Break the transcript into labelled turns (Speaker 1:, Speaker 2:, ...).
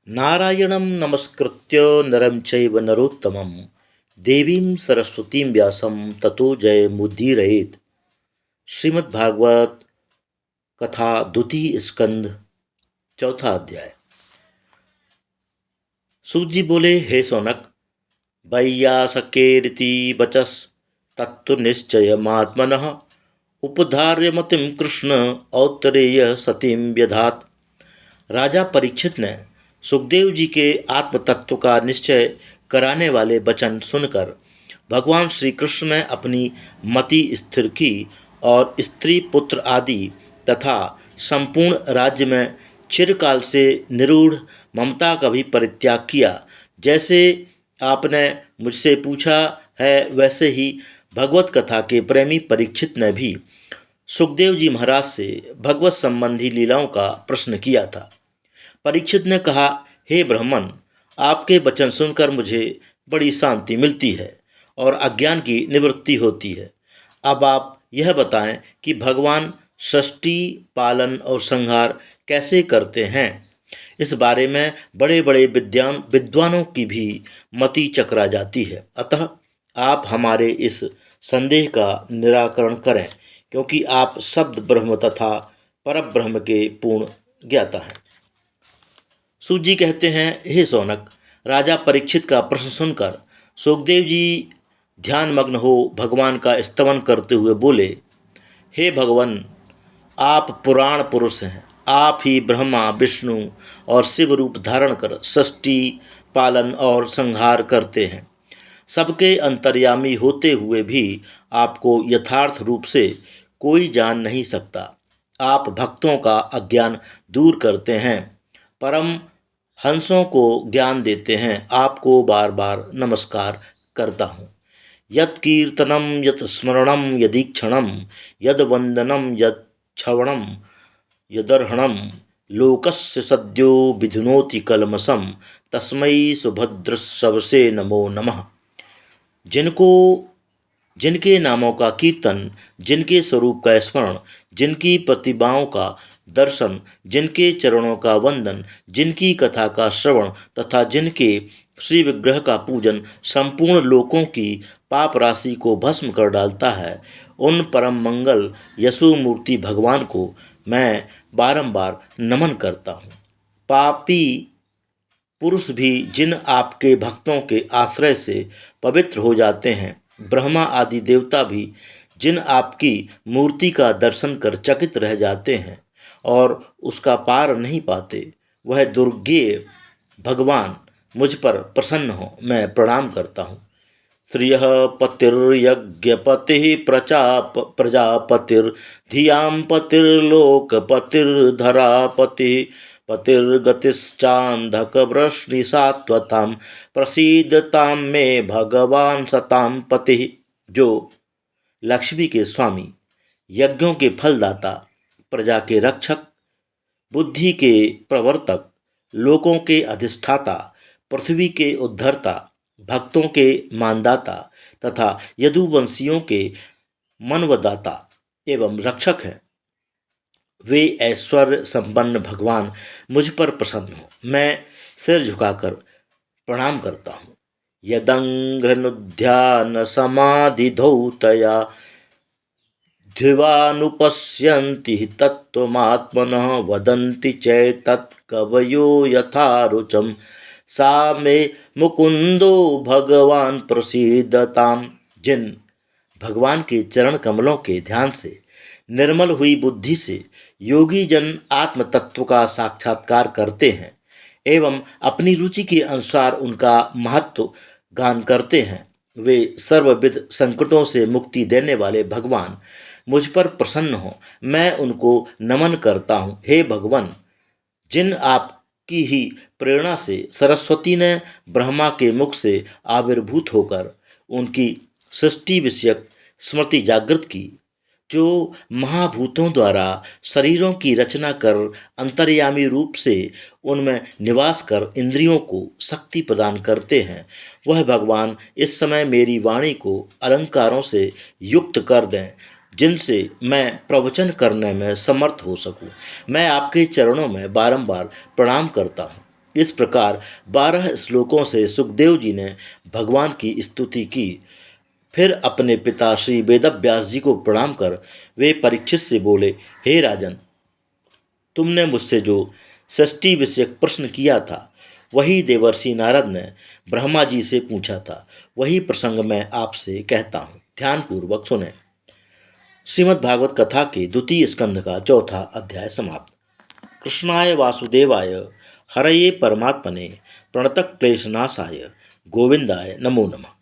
Speaker 1: नारायणं नमस्कृत्य नरं चैव नरोत्तमं देवीं सरस्वतीं व्यासं ततो जयमुदीरयेत्। श्रीमद्भागवत कथा द्वितीय स्कंद चौथा अध्याय। सूत जी बोले, हे सौनक, वैयासकेरिति वचस तत्व निश्चयमात्मनः उपधार्य मतिं कृष्ण औत्तरेय सतीं व्यधात। राजा परीक्षित ने सुखदेव जी के आत्म तत्व का निश्चय कराने वाले वचन सुनकर भगवान श्री कृष्ण ने अपनी मति स्थिर की और स्त्री पुत्र आदि तथा संपूर्ण राज्य में चिरकाल से निरूढ़ ममता का भी परित्याग किया। जैसे आपने मुझसे पूछा है वैसे ही भगवत कथा के प्रेमी परीक्षित ने भी सुखदेव जी महाराज से भगवत संबंधी लीलाओं का प्रश्न किया था। परीक्षित ने कहा, हे ब्राह्मण, आपके वचन सुनकर मुझे बड़ी शांति मिलती है और अज्ञान की निवृत्ति होती है। अब आप यह बताएं कि भगवान सृष्टि, पालन और संहार कैसे करते हैं। इस बारे में बड़े बड़े विद्वानों की भी मति चकरा जाती है। अतः आप हमारे इस संदेह का निराकरण करें, क्योंकि आप शब्द ब्रह्म तथा परब्रह्म के पूर्ण ज्ञाता हैं। सूत जी कहते हैं, हे सौनक, राजा परीक्षित का प्रश्न सुनकर सुखदेव जी ध्यानमग्न हो भगवान का स्तवन करते हुए बोले, हे भगवान, आप पुराण पुरुष हैं। आप ही ब्रह्मा, विष्णु और शिव रूप धारण कर सृष्टि, पालन और संहार करते हैं। सबके अंतर्यामी होते हुए भी आपको यथार्थ रूप से कोई जान नहीं सकता। आप भक्तों का अज्ञान दूर करते हैं, परम हंसों को ज्ञान देते हैं। आपको बार बार नमस्कार करता हूँ। यत् कीर्तनम यत् स्मरणम यदीक्षणम यद वंदनम यद छवणम यदर्हणम लोकस्य सद्यो विधुनोति कलमसम तस्मै सुभद्रश्रवसे नमो नमः। जिनके नामों का कीर्तन, जिनके स्वरूप का स्मरण, जिनकी प्रतिभाओं का दर्शन, जिनके चरणों का वंदन, जिनकी कथा का श्रवण तथा जिनके श्री विग्रह का पूजन संपूर्ण लोकों की पाप राशि को भस्म कर डालता है, उन परम मंगल यशु मूर्ति भगवान को मैं बारंबार नमन करता हूँ। पापी पुरुष भी जिन आपके भक्तों के आश्रय से पवित्र हो जाते हैं, ब्रह्मा आदि देवता भी जिन आपकी मूर्ति का दर्शन कर चकित रह जाते हैं और उसका पार नहीं पाते, वह दुर्गेय भगवान मुझ पर प्रसन्न हो, मैं प्रणाम करता हूँ। श्रियः पतिर्यज्ञपतिः प्रजापतिर्धियां पतिर्लोकपतिर्धरापतिः पतिर्गतिश्चान्धकवृष्णिसात्वतां प्रसीदतां मे भगवान सतां पतिः। जो लक्ष्मी के स्वामी, यज्ञों के फलदाता, प्रजा के रक्षक, बुद्धि के प्रवर्तक, लोकों के अधिष्ठाता, पृथ्वी के उद्धरता, भक्तों के मानदाता तथा यदुवंशियों के मनवदाता एवं रक्षक है, वे ऐश्वर्य संपन्न भगवान मुझ पर प्रसन्न हो, मैं सिर झुकाकर प्रणाम करता हूँ। यदंघ्रनुध्यान समाधिधौ तया ध्रुवानुपश्यन्ति तत्त्वमात्मनः वदन्ति चैतत् कवयो यथा रुचं सा मे मुकुंदो भगवान प्रसीदताम। जिन भगवान के चरण कमलों के ध्यान से निर्मल हुई बुद्धि से योगी जन आत्म तत्व का साक्षात्कार करते हैं एवं अपनी रुचि के अनुसार उनका महत्व गान करते हैं, वे सर्वविध संकटों से मुक्ति देने वाले भगवान मुझ पर प्रसन्न हो, मैं उनको नमन करता हूँ। हे भगवान, जिन आपकी ही प्रेरणा से सरस्वती ने ब्रह्मा के मुख से आविर्भूत होकर उनकी सृष्टि विषयक स्मृति जागृत की, जो महाभूतों द्वारा शरीरों की रचना कर अंतर्यामी रूप से उनमें निवास कर इंद्रियों को शक्ति प्रदान करते हैं, वह भगवान इस समय मेरी वाणी को अलंकारों से युक्त कर दें, जिनसे मैं प्रवचन करने में समर्थ हो सकूं। मैं आपके चरणों में बारंबार प्रणाम करता हूँ। इस प्रकार 12 श्लोकों से सुखदेव जी ने भगवान की स्तुति की। फिर अपने पिता श्री वेदव्यास जी को प्रणाम कर वे परीक्षित से बोले, हे राजन, तुमने मुझसे जो षष्ठी विषयक प्रश्न किया था वही देवर्षि नारद ने ब्रह्मा जी से पूछा था। वही प्रसंग मैं आपसे कहता हूँ, ध्यानपूर्वक सुने। श्रीमद् भागवत कथा के द्वितीय स्कंध का चौथा अध्याय समाप्त। कृष्णाय वासुदेवाय हरये परमात्मने प्रणतक्लेशनाशाय गोविंदाय नमो नमः।